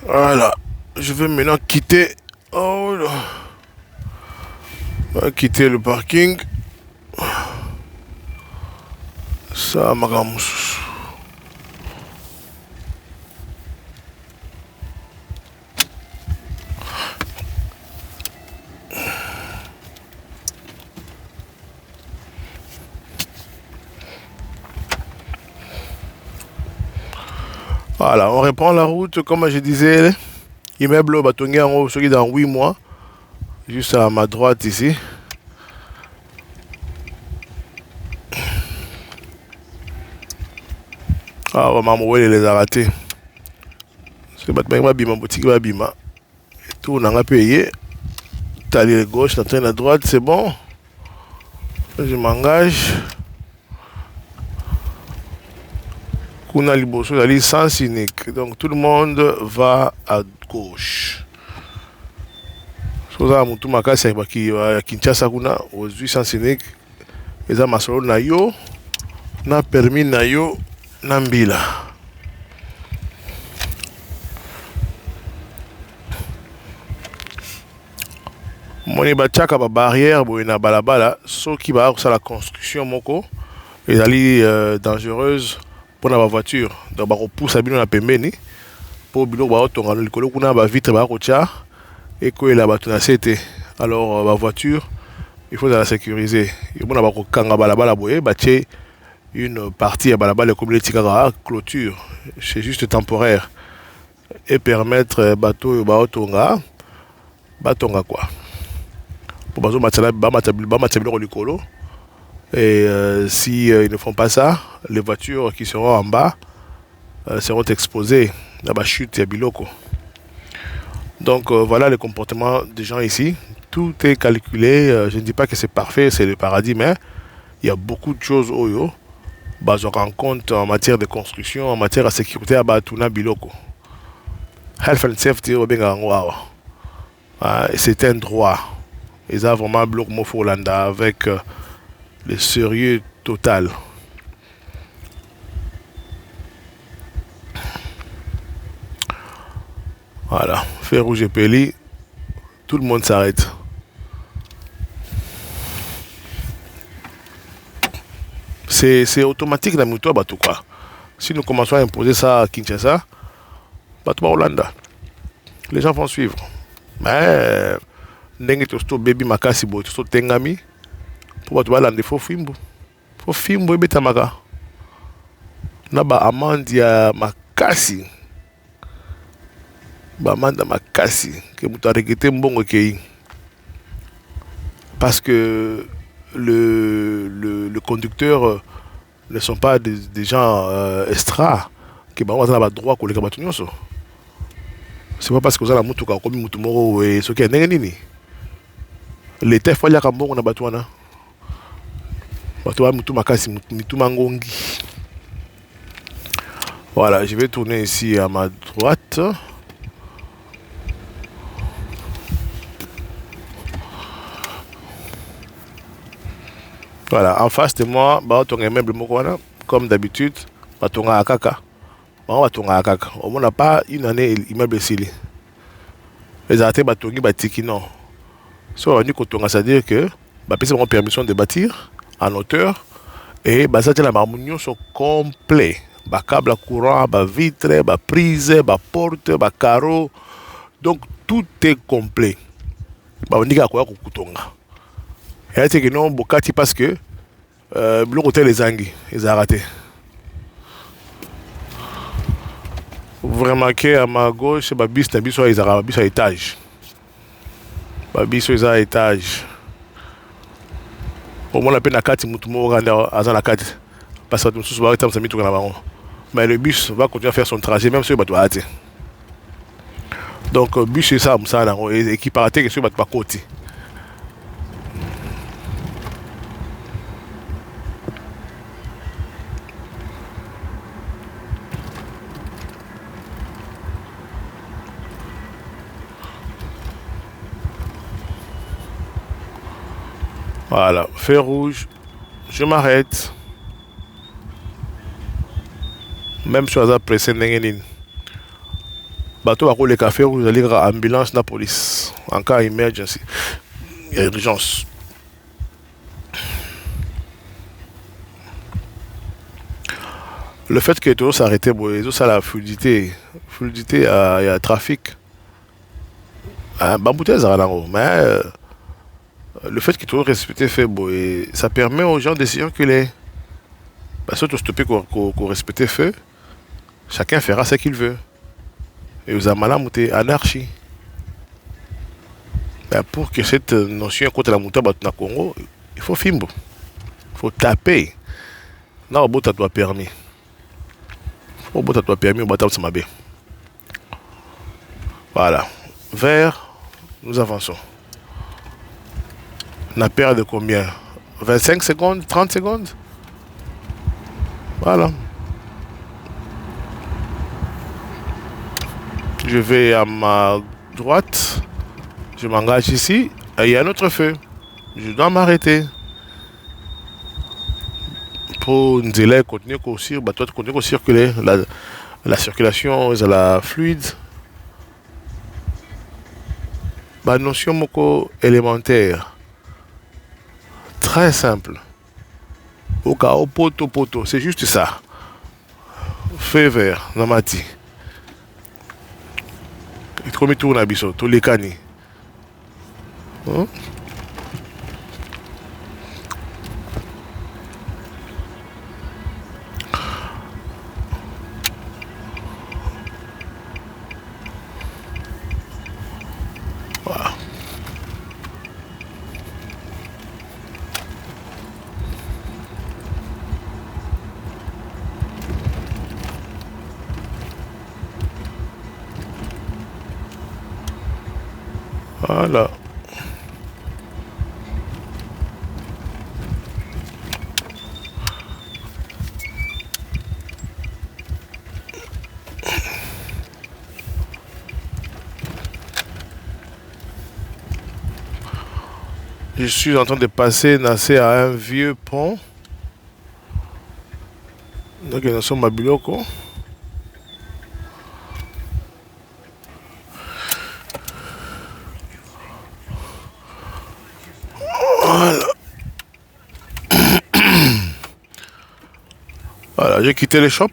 Voilà, je vais maintenant quitter. Oh là. On va quitter le parking. Ça, Magamous. Voilà, on reprend la route, comme je disais. Immeuble Batongi en haut, celui dans 8 mois. Juste à ma droite ici. Ah, maman, les a ratés. C'est Batman Bima, boutique Bima. Tout, on a payé. T'as à gauche, t'as à droite, c'est bon. Je m'engage. Kuna Liboso, la sens unique. Donc tout le monde va à gauche. Soza mutu makasi ya Kinshasa kuna ozwi sens unique. Eza masolo na yo, na permis na yo, na mbila. Moni batiaka ba barrière boye na balabala soki ba la construction moko ezali dangereuse pour la voiture. Donc ba repousse bino na pembeni pour bino ba otonga likolo kuna ba vitre ba kotia et que la bato na sete. Alors la voiture il faut la sécuriser. Et bon ba kokanga balabala boye batie une partie à balabala comme les tigara clôture. C'est juste temporaire et permettre bateau ba otonga batonga quoi. Pour et si ils ne font pas ça, les voitures qui seront en bas seront exposées à la chute et à biloko. Donc voilà le comportement des gens ici. Tout est calculé. Je ne dis pas que c'est parfait, c'est le paradis, mais il y a beaucoup de choses au on rend compte en matière de construction, en matière de sécurité à Batuna Biloko. Health and safety, c'est un droit. Ils ont vraiment bloqué Mofolanda avec le sérieux total. Voilà, feu rouge et peli, tout le monde s'arrête. C'est automatique dans le bateau quoi. Si nous commençons à imposer ça à Kinshasa, bateau Hollanda, les gens vont suivre. Mais ndenge tosto baby makasi boy tosto tengami pour bato balande fo fimbo ebetamaka na ba amande ya makasi ba amande makasi ke moto arekete mbongo kei parce que le conducteur ne sont pas des gens extra qui ba ba droit koleka bato nyonso. C'est pas parce que vous avez la mutuka comme mutu moko et ce qui est ndenge nini l'État faut yaka mbongo na bato wana bato mutu makasi mutu mangongi. Voilà, je vais tourner ici à ma droite. Voilà, en face de moi, on a un meuble mokwana comme d'habitude, batonga akaka. Batonga akaka. On n'a pas une année immeuble ici. Les arrêtés batongi batiki non. So, on dit que c'est-à-dire que bah, ont permission de bâtir en hauteur et bah, ça, la marmounion sont complets. Bah, câble à courant, bah, vitre, bah, prise, bah, porte, bah, carreau. Donc, tout est complet. Bah, on dit qu'il y a quoi kutonga. Et c'est que non, Bokati parce que le côté les angis, ils ont raté. Vous remarquez à ma gauche, bah, bis, ils ont bis à étage. Babiso eza étage. Au moins la peine à 4 mutumo à la 4 parce que nous sommes arrêtés à mitu na bango. Mais le bus va continuer à faire son trajet même si bato arrêté. Donc bus c'est ça musala et qui paraît que sur bato pas côté. Voilà, feu rouge, je m'arrête. Même si on a pressé n'engeni. bateau à les cafés, vous allez à ambulance, la police. En cas d'emergency, il y a urgence. Le fait que tout s'arrêtait, bon, ça la fluidité, fluidité, il y a trafic. Bambouté, mais le fait que tout respecté fait, bon, et ça permet aux gens de circuler. Parce que tout stoppé qu'on respecte fait, chacun fera ce qu'il veut. Et vous avez monté anarchie. Ben, pour que cette notion contre la montée au Congo, il faut fimbo. Il faut taper. Non, au bout, tu as permis. Au bout, tu as permis, au bout, tu as bien. Voilà. Vert, nous avançons. On a perdu combien? 25 secondes? 30 secondes? Voilà. Je vais à ma droite. Je m'engage ici. Et il y a un autre feu. Je dois m'arrêter. Pour nous délai continuer à circuler. La circulation est la fluide. La notion moko élémentaire. Très simple. Au cas où poto. C'est juste ça. Feu vert. Namati. Il te remet tout dans tous les canis. Hein? Voilà. Voilà. Je suis en train de passer à un vieux pont. Donc nous sommes à Biloko. Voilà. Voilà, j'ai quitté le shop.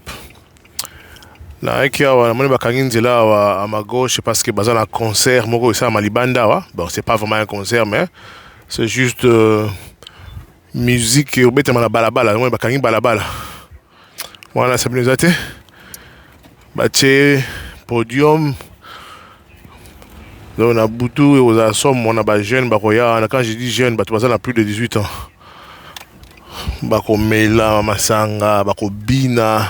Là, il y a à ma gauche parce que bazar un concert, moko ça Malibanda wa. Bon, c'est pas vraiment un concert mais c'est juste musique au bête balabala, moi bakangi balabala. Voilà, ça nous a été. Baché podium. Donc on a Boutou et aux Assom, on a des jeunes, quand je dis jeunes, on a plus de 18 ans. Bako Mela, Masanga, Bako Bina.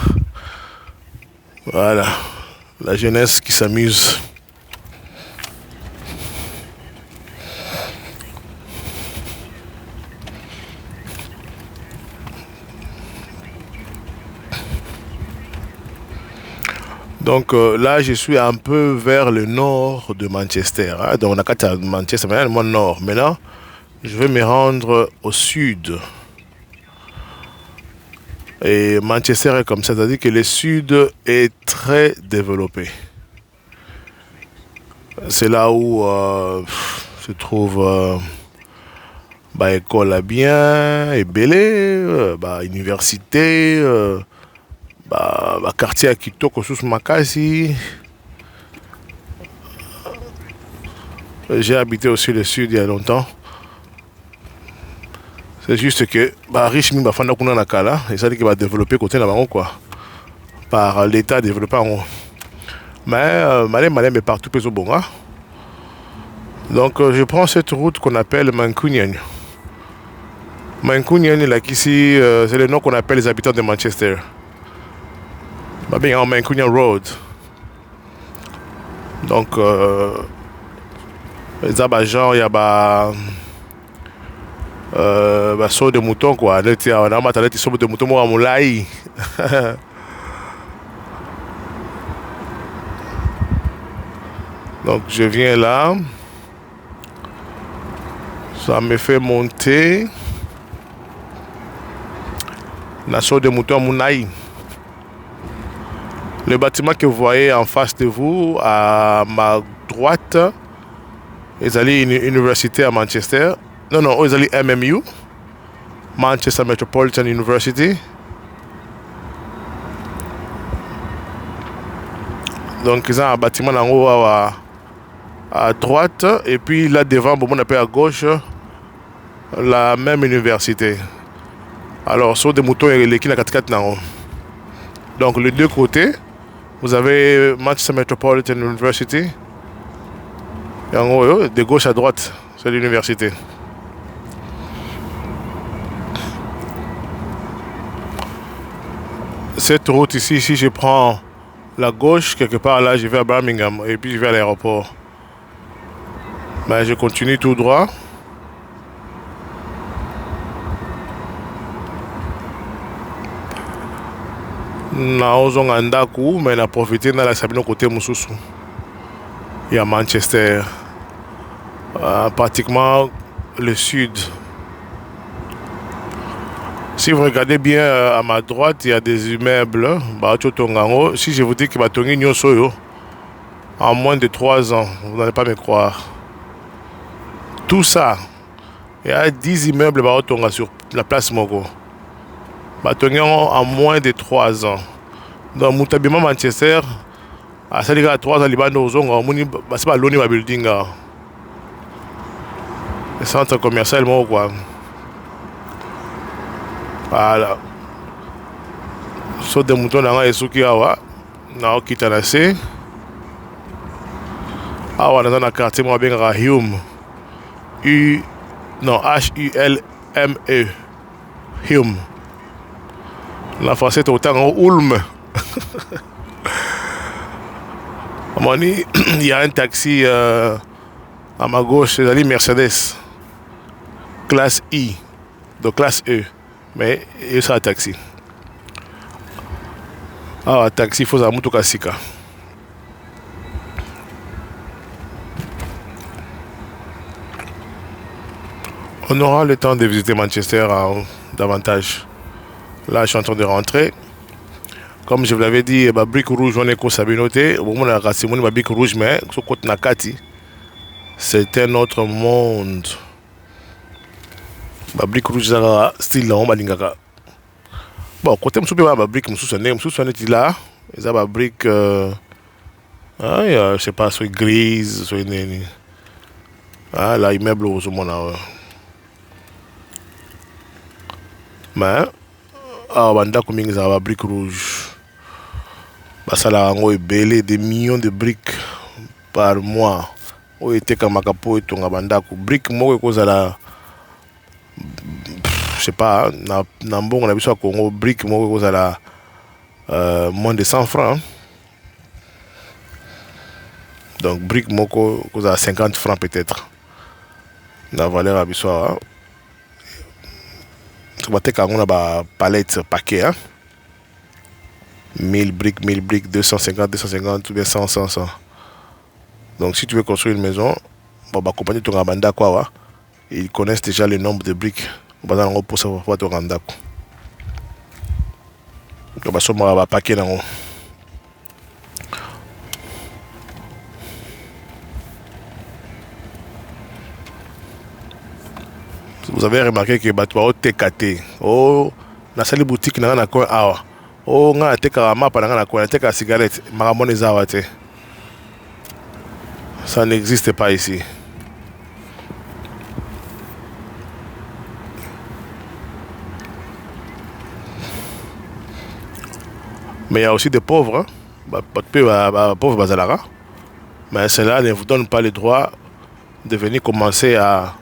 Voilà, la jeunesse qui s'amuse. Donc là, je suis un peu vers le nord de Manchester. Hein. Donc on a qu'à Manchester, maintenant le nord. Maintenant, je vais me rendre au sud. Et Manchester est comme ça, c'est-à-dire que le sud est très développé. C'est là où se trouve école à bien, et belé, université, quartier à Kitoko sous Makasi. J'ai habité aussi le sud il y a longtemps. C'est juste que riche mi bafanda kuna na kala et ça dit qu'il va développer côté na bango quoi par l'état développé en haut. Mais malin mais partout plus au bon hein? Donc je prends cette route qu'on appelle Mancunian. Mancunian là ici c'est le nom qu'on appelle les habitants de Manchester. Bien en Mancunian Road. Donc les abagents il y a saut de mouton quoi. On a maté saut de mouton moi moulai. Donc je viens là. Ça me fait monter. La saut de mouton moulai. Le bâtiment que vous voyez en face de vous, à ma droite, ils allaient une université à Manchester. Non, ils allaient MMU, Manchester Metropolitan University. Donc, ils ont un bâtiment en haut à droite, et puis là devant, on appelle à gauche, la même université. Alors, sur des moutons, il y a l'équipe à 4x4. Donc, les deux côtés, vous avez Manchester Metropolitan University. Et en haut, de gauche à droite, c'est l'université. Cette route ici, si je prends la gauche, quelque part là, je vais à Birmingham et puis je vais à l'aéroport. Mais je continue tout droit. Naozonga ndaku, mais na profité na la sabino côté Moussousou. Il y a Manchester, pratiquement le sud. Si vous regardez bien à ma droite, il y a des immeubles. Si je vous dis que Batongi Nyosoyo, en moins de 3 ans, vous n'allez pas me croire. Tout ça, il y a 10 immeubles sur la place Mogo. Batongi en moins de 3 ans. Donc, Moutabima Manchester, à ça, à 3 ans, c'est pas l'ONU building. Le centre commercial, quoi. Voilà. So des moutons dans les souki awa, na okitanase. Awa dans un quartier moi bien Hume. Hulme. Hume. La français est autant en Ulm. Il y a un taxi à ma gauche, c'est la Mercedes. Classe I. Donc classe E. Mais il y a un taxi. Ah, un taxi, il faut un moto kasika. On aura le temps de visiter Manchester davantage. Là, je suis en train de rentrer. Comme je vous l'avais dit, brique rouge, on est qu'on s'est noté. Au moment où on a rassé mon brique rouge, mais ce côté Nakati, c'est un autre monde. Brique rouge, style là, on va dire. Bon, côté je suis brique, je suis là. Ils ont brique, je sais pas, soit grise, soit une. Ah, là, immeuble au monde. Mais, on a combien de briques rouges. Ça a belé des millions de briques par mois. On était comme un capot et ton abandako. Briques, moi, je sais pas, on a vu ça Congo, briques, moi, moins de 100 francs. Donc, briques, moi, à 50 francs peut-être. La valeur à Bissau. On a palette paquet. 1000 briques, 250, ou bien 100. Donc si tu veux construire une maison, compagnie ton abanda quoi, ils connaissent déjà le nombre de briques. Pour savoir ton abanda. Donc on va paquet dans. Vous avez remarqué que Batouao TKT, dans la boutique, il y a un coin. Oh, on a un map, on a un cigarette, ça n'existe pas ici. Mais il y a aussi des pauvres. Pauvres Bazalara. Mais cela ne vous donne pas le droit de venir commencer à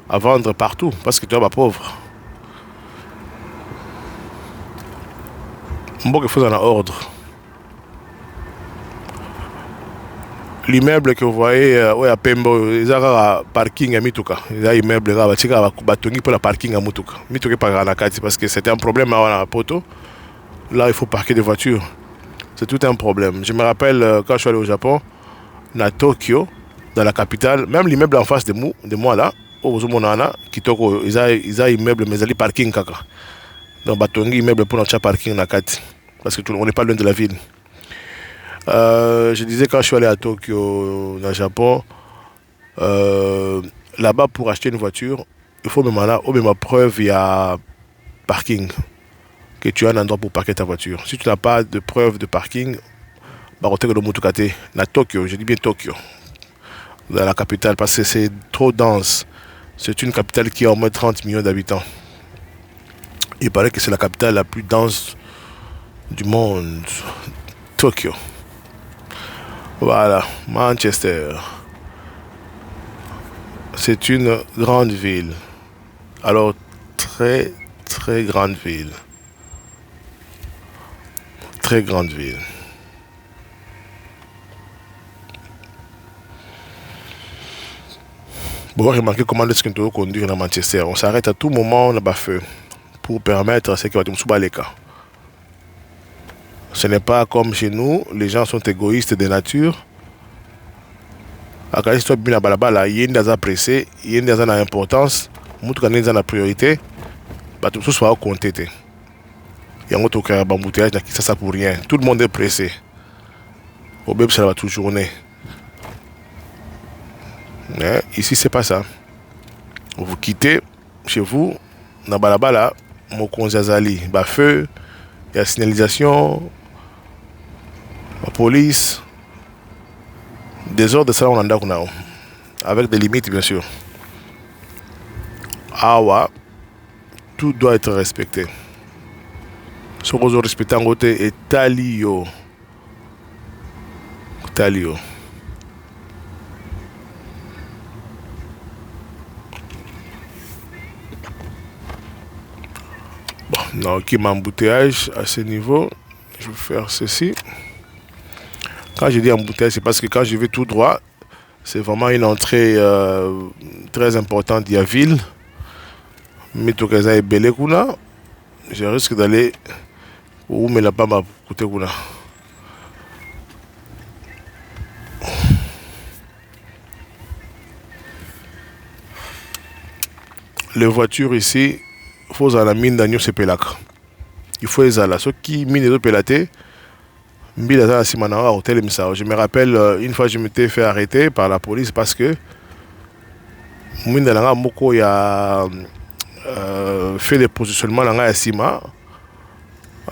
vendre partout parce que tu es pauvre. Bon, il faut en ordre. L'immeuble que vous voyez à Pembo, il y a un parking à Mituka. Il y a un immeuble pour la parking à Mituka. Mituka par Anakati parce que c'était un problème à Poto. Là, il faut parquer des voitures. C'est tout un problème. Je me rappelle quand je suis allé au Japon, à Tokyo, dans la capitale, même l'immeuble en face de moi là, au Zomonana, Kitoko, ils ont un immeuble, mais ils ont parking kaka. Donc, Batongi, immeuble pour notre parking Nakati. Parce qu'on n'est pas loin de la ville. Je disais quand je suis allé à Tokyo, dans le Japon, euh, là-bas pour acheter une voiture, il faut même là, au même preuve, il y a parking, que tu as un endroit pour parquer ta voiture. Si tu n'as pas de preuve de parking, bah, on le Mutukate, à Tokyo, je dis bien Tokyo, dans la capitale, parce que c'est trop dense. C'est une capitale qui a au moins 30 millions d'habitants. Il paraît que c'est la capitale la plus dense du monde. Tokyo. Voilà, Manchester. C'est une grande ville. Alors, très, très grande ville. Très grande ville. Bon, remarquez comment est-ce qu'on doit conduire à Manchester. On s'arrête à tout moment là-bas feu pour permettre à ceux qui vont te les cas. Ce n'est pas comme chez nous, les gens sont égoïstes de nature. Quand tu bien balabala, il y a une des pressé, il y a une des importance, mutu quand une priorité, bah tout ça soit compté. Il y a un autre embouteillage qui ça pour rien. Tout le monde est pressé. Au bébé ça va toute journée. Mais ici c'est pas ça. Vous quittez chez vous, dans balabala, mon konzazali, bah feu, il y a signalisation, la police, des ordres de ça on en a avec des limites bien sûr. Ah ouais, tout doit être respecté. Ce qu'on doit respecter en côté est talio. Talio. Bon, non, qui m'embouteillage à ce niveau, je vais faire ceci. Quand je dis embouteillage, c'est parce que quand je vais tout droit, c'est vraiment une entrée très importante de la ville. Mitokaza est belé kuna. Je risque d'aller où me la pas ma côté kuna. Les voitures ici, il faut à la mine d'agneau c'est pelac. Il faut les aller. Ceux qui mine les pelaté, je me rappelle une fois je m'étais fait arrêter par la police parce que mine d'agneau moko il a fait des positionnements dans la cima.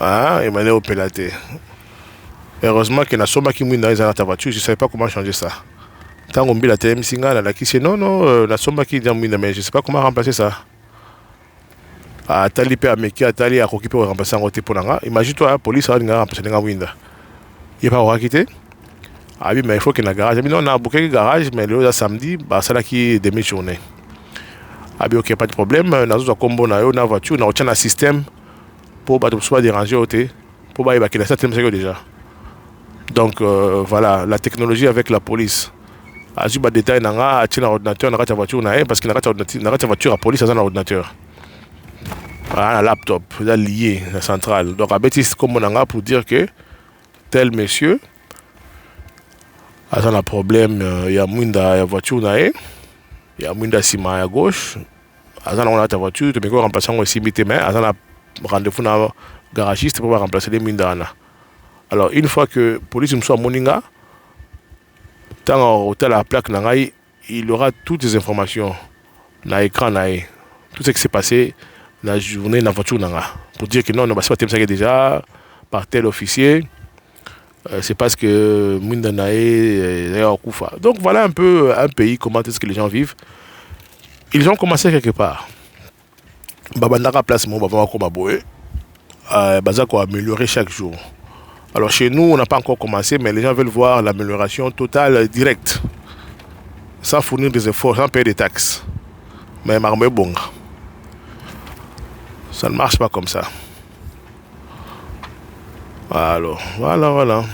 Ah, il m'a dit au pelaté. Heureusement que na soma qui mine dans ta voiture, je ne savais pas comment changer ça. Tant qu'on la TM Singa, la qui c'est non, non, la somme qui est dans mine, mais je ne sais pas comment remplacer ça. À Tali pe ameki à Tali à Koki pour remplacer en côté pour l'anga. Imagine-toi, la police a remplacé l'anga winda. Il n'y a pas quitter. Ah oui, mais il faut qu'il y ait un garage. Non, on a booké le garage, mais le samedi, bah, c'est là qui est demi-journée. Ah bien, ok, pas de problème. On a un combo, on a une voiture, on a un système pour ne pas déranger au thé. Pour ne pas qu'il y ait déjà. Donc voilà, la technologie avec la police. Azu ba détail nanga atina ordinateur na kati voiture na parce que na kati voiture à police ça na ordinateur. Un laptop là lié à la centrale. Donc abeti comme nanga pour dire que tel monsieur a un problème il y a mwinda ya voiture na il y a mwinda sima à gauche. Azana on a ta voiture, tu peux remplacer aussi mité mais azana rendez-vous na garagiste pour remplacer les mwinda na. Alors une fois que police me soit moninga tant au la plaque il aura toutes les informations dans l'écran tout ce qui s'est passé la journée dans la voiture pour dire que non on va pas déjà par tel officier c'est parce que Mindanae est en Koufa. Donc voilà un peu un pays comment est-ce que les gens vivent. Ils ont commencé quelque part. Babandaka place mon baba ko baboé bazako améliorer chaque jour. Alors chez nous, on n'a pas encore commencé, mais les gens veulent voir l'amélioration totale directe, sans fournir des efforts, sans payer des taxes. Mais marmé bon, ça ne marche pas comme ça. Alors, voilà.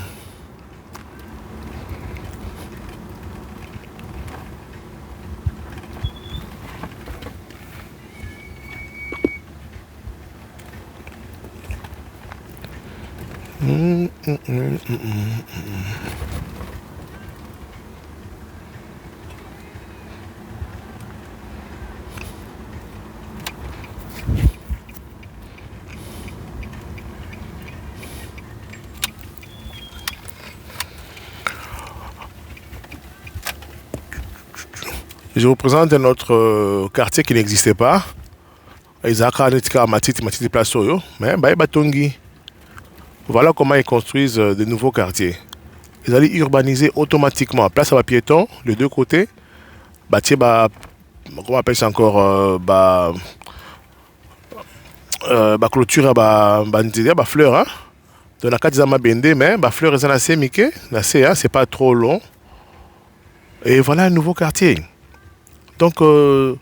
Je représente notre quartier qui n'existait pas. Isaac Hanetika Matiti Matiti Place Oyo, mais Batongi. Voilà comment ils construisent de nouveaux quartiers. Ils allaient urbaniser automatiquement. Place à piéton, les deux côtés. Bâtir, comment on appelle ça encore clôture, fleur. Hein? Donc, la carte bende, mais fleur est assez miqué. C'est pas trop long. Et voilà un nouveau quartier. Donc, il ne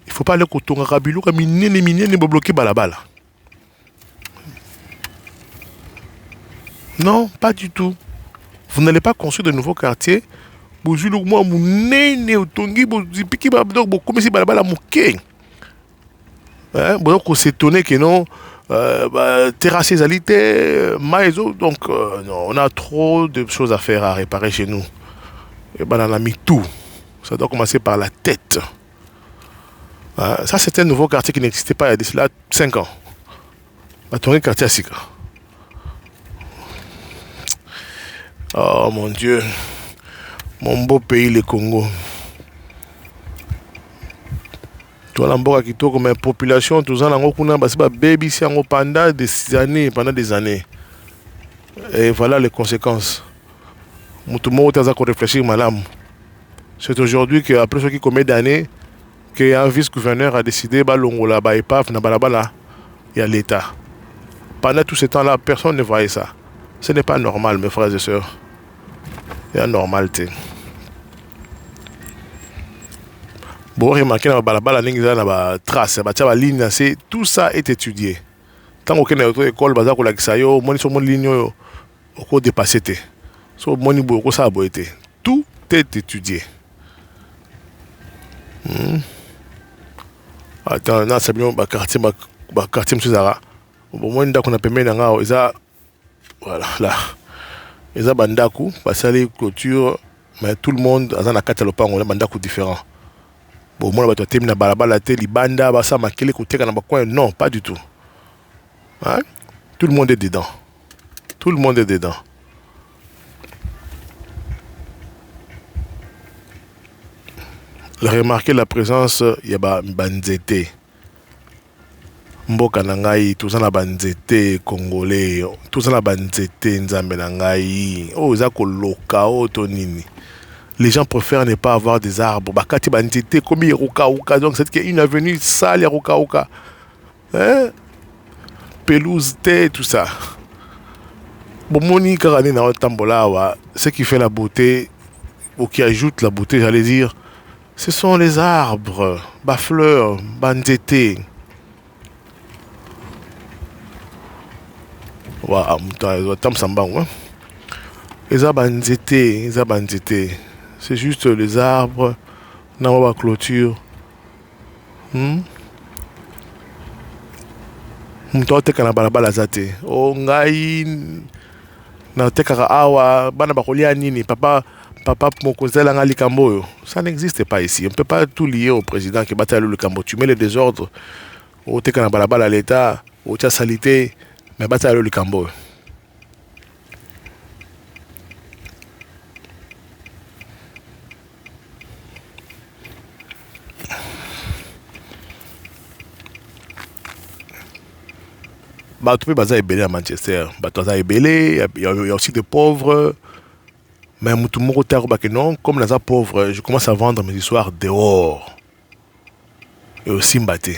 faut pas aller au Tonga-Rabilou, comme il bloquer Balabala. Non, pas du tout. Vous n'allez pas construire de nouveaux quartiers. Vous allez moi mon Tongi, vous piquez donc comme si Balabala mouké. Vous s'étonner que non, terrasser alité, maïso. Donc, non, on a trop de choses à faire, à réparer chez nous. Et ben, on a mis tout. Ça doit commencer par la tête. Ça, c'était un nouveau quartier qui n'existait pas il y a d'ici là 5 ans. Batongi quartier à Sika. Oh mon Dieu. Mon beau pays, le Congo. Toi, l'amboka qui tourne comme une population, tout ça, baby, pendant des années. Et voilà les conséquences. Tout le monde a réfléchir, madame. C'est aujourd'hui qu'après ce qui commet d'années, qu'un vice-gouverneur a décidé de l'ongola, il y a l'État. Pendant tout ce temps-là, personne ne voyait ça. Ce n'est pas normal, mes frères et sœurs. Il y a normalité. Bon, remarquez, la trace, la ligne, tout ça est étudié. Tant qu'on a une école, mon ligne, on dépassé. Tout est étudié. Attends, c'est bien, quartier, bon, moi, on a permis voilà, là. Ils ont bandaku, parce que les clôtures, mais tout le monde a un catalogue, on a bandaku différent. Bon, moi, je vais balabala te libanda, basa makele côté kana bakwa, non, pas du tout. Hein? Tout le monde est dedans. Tout le monde est dedans. Remarquez la présence, il y a banzete. Mboka nangai, tout ça na banzete congolais, tout ça na banzete nzambe nangai. Oh, za ko loka o tonini. Les gens préfèrent ne pas avoir des arbres. Bakati banzete comme Yeruka, donc c'est une avenue sale Yeruka. Hein? Pelouse, tout ça. Bon, moni karane na tambola, ce qui fait la beauté, ou qui ajoute la beauté, j'allais dire, ce sont les arbres, fleurs, banzete. C'est juste les arbres, la clôture. Mutoteka na balabala zate. O ngai na tekaka awa bana bakolia nini papa mokozela nga likambo yo. Ça n'existe pas ici. On ne peut pas tout lier au président qui battait le cambo. Tu mets les désordres au teka na balabala à l'état, au tia salité, mais battait le cambo. Tout le monde est belé à Manchester. Il y a aussi des pauvres. Mais tout le monde est non, comme les pauvres, je commence à vendre mes histoires dehors. Et aussi mbaté.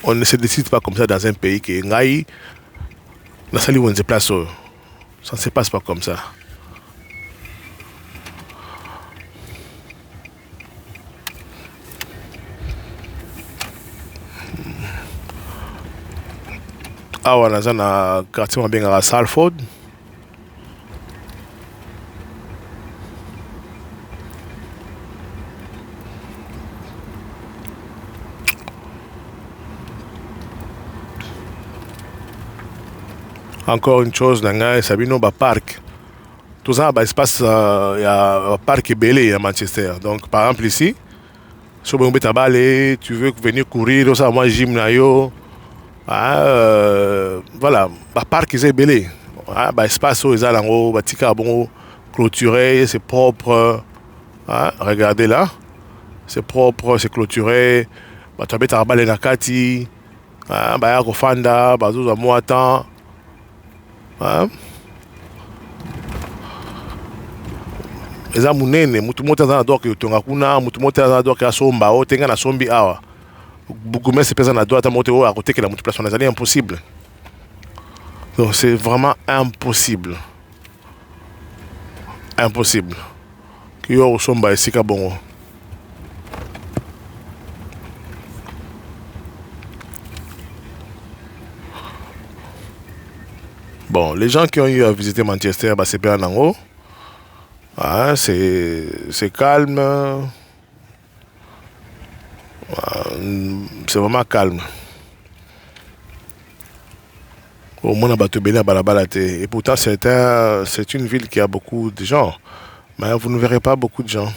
On ne se décide pas comme ça dans un pays qui est ngaï. La salle où on se place, ça ne se passe pas comme ça. On a un quartier à Salford. Encore une chose, c'est un parc. Tout ça, espace, il y a un parc belé à Manchester. Donc, par exemple, ici, si tu veux venir courir, moi, gym, voilà, le parc est belé. Espace où ils ont clôturé, c'est propre. Hein, regardez là, c'est propre, c'est clôturé. Bato abetaka bale na kati. Hein, baya kofanda, bazozwa mwa temps. Hein. Eza munene, mutu moto aza na droit ke yotonga kuna, mutu moto aza na droit ke asomba, o tenga na sombi awa. Bourgmestre pesa na droit ata moto oyo akotekela mutu place wana ezali impossible. Donc c'est vraiment impossible. Impossible. Ki yo osomba esika bongo. Bon, les gens qui ont eu à visiter Manchester, bah, c'est bien en haut. Ah, c'est calme. C'est vraiment calme. Au moins, et pourtant, c'est une ville qui a beaucoup de gens. Mais vous ne verrez pas beaucoup de gens.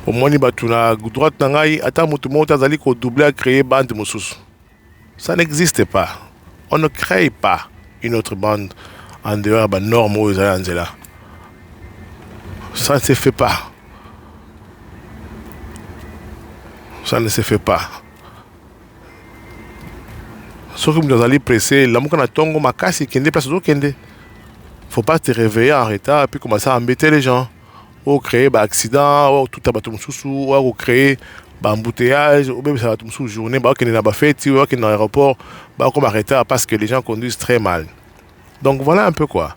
Au moins, à droite, doubler à créer bande mosusu. Ça n'existe pas. On ne crée pas une autre bande en dehors de la norme aux Angela. Ça ne se fait pas. Ça ne se fait pas. Sauf que nous allons presser, là, nous tongo makasi kende place d'autres kende. Faut pas te réveiller en retard et puis commencer à embêter les gens. Ou créer un accident, ou tout à bateau ou créer un embouteillage, ou même ça va une journée, ou qu'il y a une fête, ou qu'il y a un aéroport, comme arrêter parce que les gens conduisent très mal. Donc voilà un peu quoi.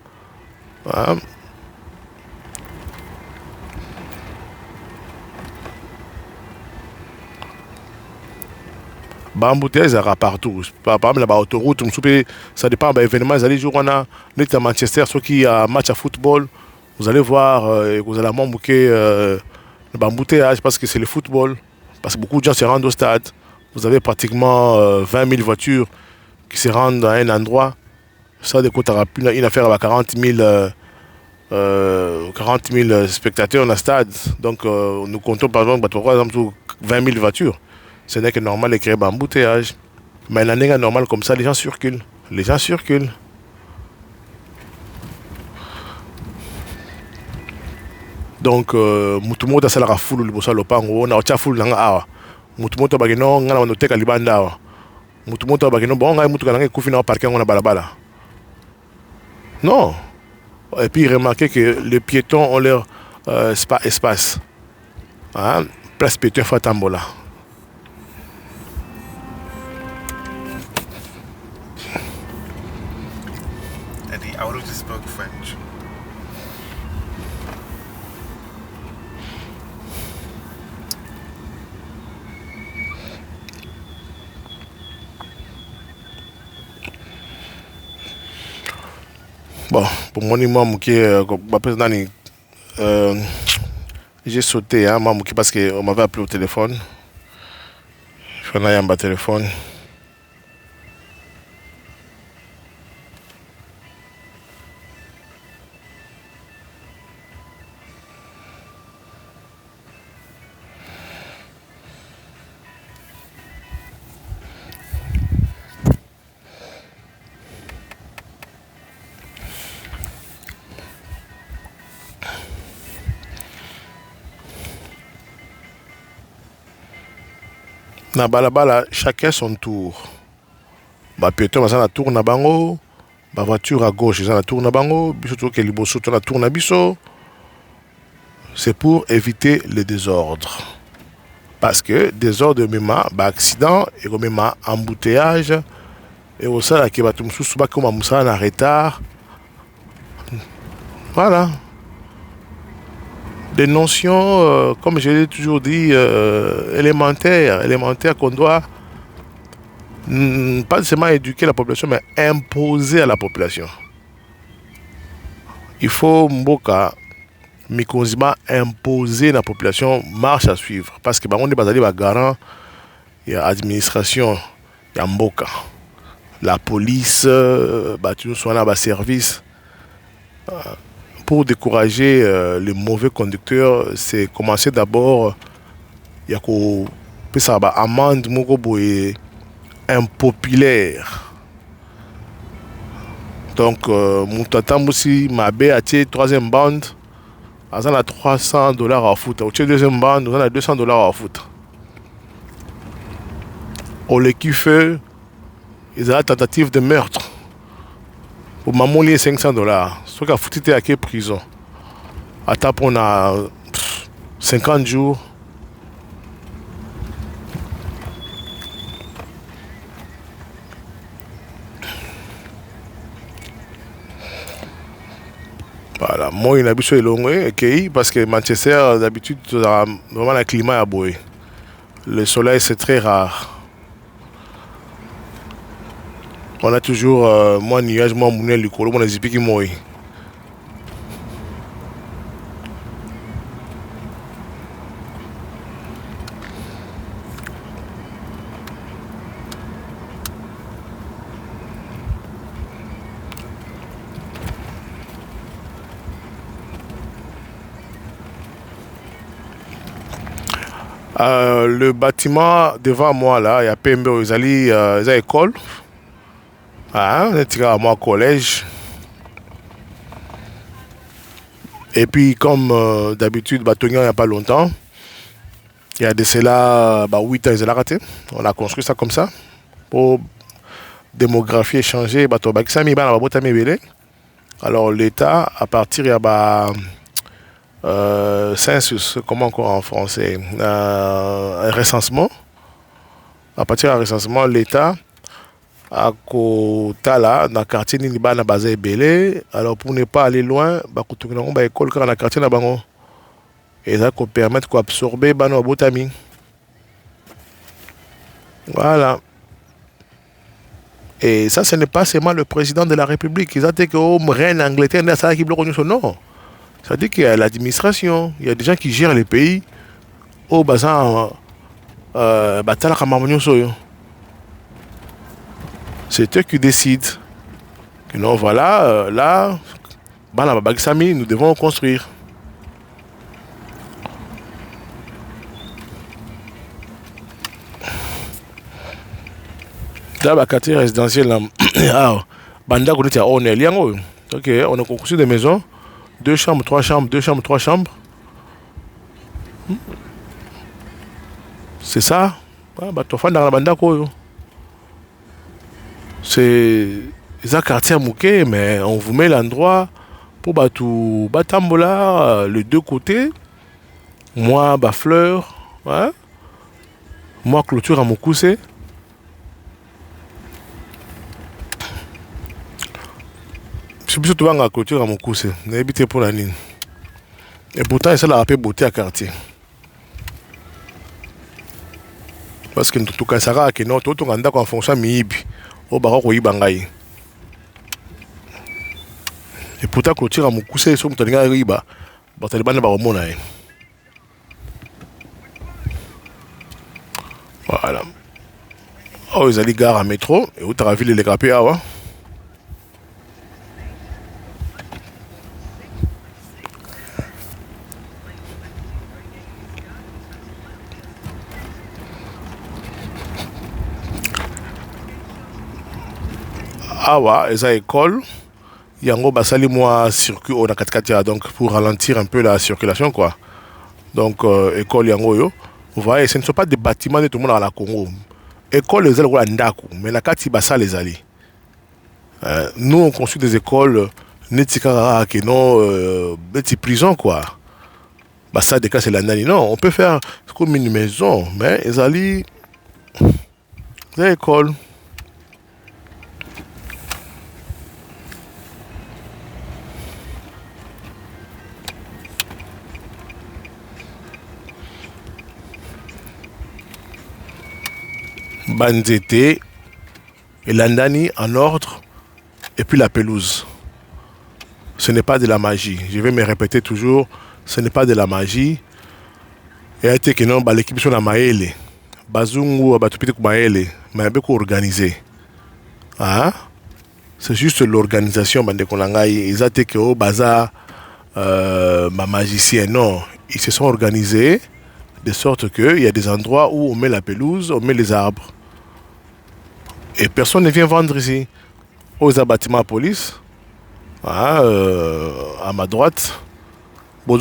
Hein? Embouteillage, ça va partout. Par exemple, la autoroute, ça dépend de l'événement. Les jours où on a à Manchester, ceux qui ont un match à football, vous allez voir, vous allez manquer l'embouteillage parce que c'est le football. Parce que beaucoup de gens se rendent au stade. Vous avez pratiquement 20 000 voitures qui se rendent à un endroit. Ça, de quoi tu auras une affaire avec 40 000 spectateurs dans le stade. Donc, nous comptons par exemple 20 000 voitures. Ce n'est que normal de créer un embouteillage. Mais l'année est normale comme ça, les gens circulent. Les gens circulent. Donc, tout le monde a ça la foule, le lopango, on a autre foule dans awa. Tout le monde a bagino, on a un hôtel à Libanda awa. Tout le monde a bagino, bon, on a un hôtel à Koufina parking, on a balabala. Non. Et puis, remarquez que les piétons ont leur espace. Hein? Place piéton Fatambola. I would have just spoke French. Bon, pour mon imam qui est j'ai sauté, hein, parce qu'on m'avait appelé au téléphone. Je suis allé en téléphone. Na balabala, chacun son tour. Ba piéton baza na tour na bango, ba voiture à gauche baza na tour na bango, biso to ke liboso to na tour na biso. C'est pour éviter le désordre. Parce que désordre mema ba accident et mema embouteillage et au ça ki bato mususu ba koma musala na retard. Voilà. Des notions, comme je l'ai toujours dit, élémentaires qu'on doit Pas seulement éduquer la population, mais imposer à la population. Il faut Mboka, Mikonzima, imposer à la population marche à suivre. Parce que on est basé garant, il y a administration, il y a Mboka. La police, tu sois là, service. Pour décourager les mauvais conducteurs, c'est commencer d'abord, il y a qu'au ça amende moko boye impopulaire. Donc, mon tata aussi m'a acheté troisième bande, on a $300 à foutre. Au deuxième bande, on a $200 à foutre. Au le kiffe, ils ont la tentative de meurtre. Pour maman, il y a $500. Ce qui a foutu à quelle prison. À tape, on a 50 jours. Voilà, moi, il a habitué long, ok, parce que Manchester, d'habitude, vraiment le climat est beau. Le soleil, c'est très rare. On a toujours moins de nuages, moins de mounel, le colo, on a zipi qui mouille. Le bâtiment devant moi, là, il y a PMB, ils ont école. Ah, on est à moi collège. Et puis, comme d'habitude, il n'y a pas longtemps, il y a de cela 8 ans, ils ont raté. On a construit ça comme ça. Pour démographie échanger, alors l'État, à partir, il y a census, comment encore en français, un recensement. À partir d'un recensement, l'État à Kotala, dans le quartier Niniba, na basé Belé. Alors pour ne pas aller loin, on va école dans le quartier Nabango. Et ça peut permettre d'absorber Bano Botami. Voilà. Et ça, ce n'est pas seulement le président de la République. Ils ont dit que oh, reine Angleterre, ça qui bloque non. Ça dit qu'il y a l'administration, il y a des gens qui gèrent les pays. Au bazar, c'est eux qui décident. Que non, voilà, là, nous devons construire. Là, le quartier résidentiel, Banda, on est lié. Ok, on a construit des maisons, 2 chambres, 3 chambres, 2 chambres, 3 chambres. C'est ça. C'est un quartier à Mouké, mais on vous met l'endroit pour tout Batambola, les deux côtés. Moi, fleur, hein? Moi, clôture à Moukoussé. Je suis surtout en clôture à Moukoussé. J'ai habité pour la ligne. Et pourtant, ça l'a rappelé beauté à quartier. Parce que tout cas, ça va que non, tout le monde en fonction de au Baroque ou Ibangaï. Et pourtant, clôture à Moukoussé, sur le Riba, Bataliban Baromona. Voilà. Oh, ils allaient gare à métro, et où tu as vu les grappés à ouais. Awa, ils ont école. Yango basali moi circuit au Nakatkatia, donc pour ralentir un peu la circulation quoi. Donc école Yango yo. Vous voyez, ce ne sont pas des bâtiments de tout le monde à la Congo. École les ailes Ndaku, mais la Kati basa les alliés. Nous on construit des écoles netika qui non des prisons quoi. Basa des cas c'est la nani. Non, on peut faire comme une maison, mais les alliés des écoles. Banzete, Et l'andani en ordre, et puis la pelouse. Ce n'est pas de la magie. Je vais me répéter toujours, ce n'est pas de la magie. Et à que non, l'équipe sur la maele. Bazungu, batupite kumaele, mais avec organisé. Ah, c'est juste l'organisation, bande konangai. Ils ont été que au bazar, ma magicien, non. Ils se sont organisés de sorte qu'il y a des endroits où on met la pelouse, on met les arbres. Et personne ne vient vendre ici. Aux abattements à police, ah, à ma droite. Non.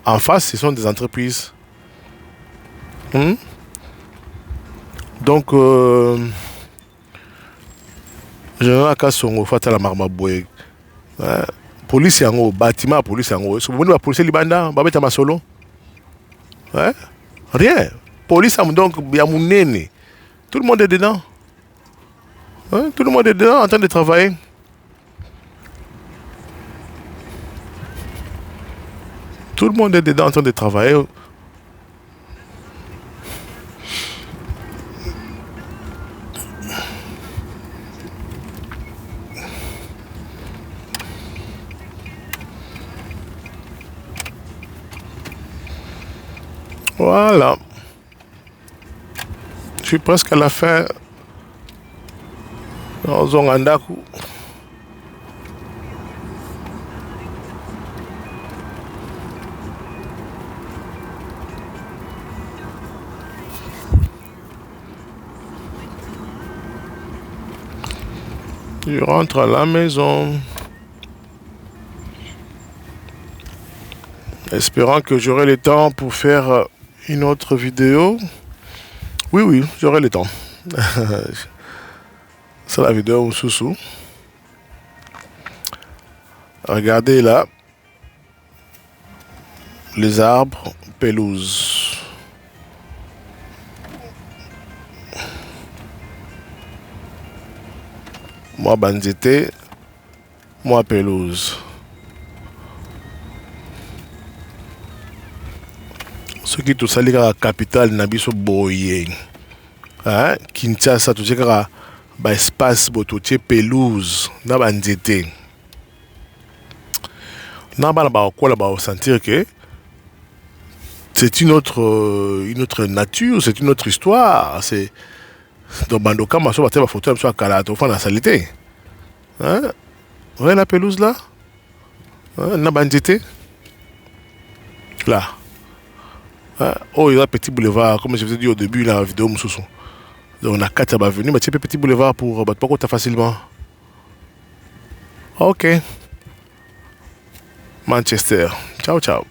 En face, ce sont des entreprises. Hmm? Donc, je n'ai songo fata la marmaboué. Police yango, bâtiment police yango. Si vous voulez la police libanda, babeta masolo. Rien. Police donc, y a mon nene. Tout le monde est dedans. Hein? Tout le monde est dedans en train de travailler. Tout le monde est dedans en train de travailler. Voilà. Je suis presque à la fin. Zongandaku. Je rentre à la maison. Espérant que j'aurai le temps pour faire une autre vidéo. Oui, j'aurai le temps. C'est la vidéo sous-sous. Regardez là. Les arbres, pelouse. Moi banzete, moi pelouse. Ce qui tout ça, la capitale Nabiso Boye. Hein? Kinshasa, tout ça, espace, bototier, pelouse, na banzete. Na ba sentir que c'est une autre nature, c'est une autre histoire. C'est donc bandoka ma so ba photo sur kala to fa na salité. Hein? Ouais la pelouse là? Hein? Na banzete. Là. Hein? Oh, il y a un petit boulevard, comme je vous ai dit au début, la vidéo Moussoussou. Donc on a 4 avenues, mais tu peux petit boulevard pour battre pas facilement. Ok. Manchester. Ciao, ciao.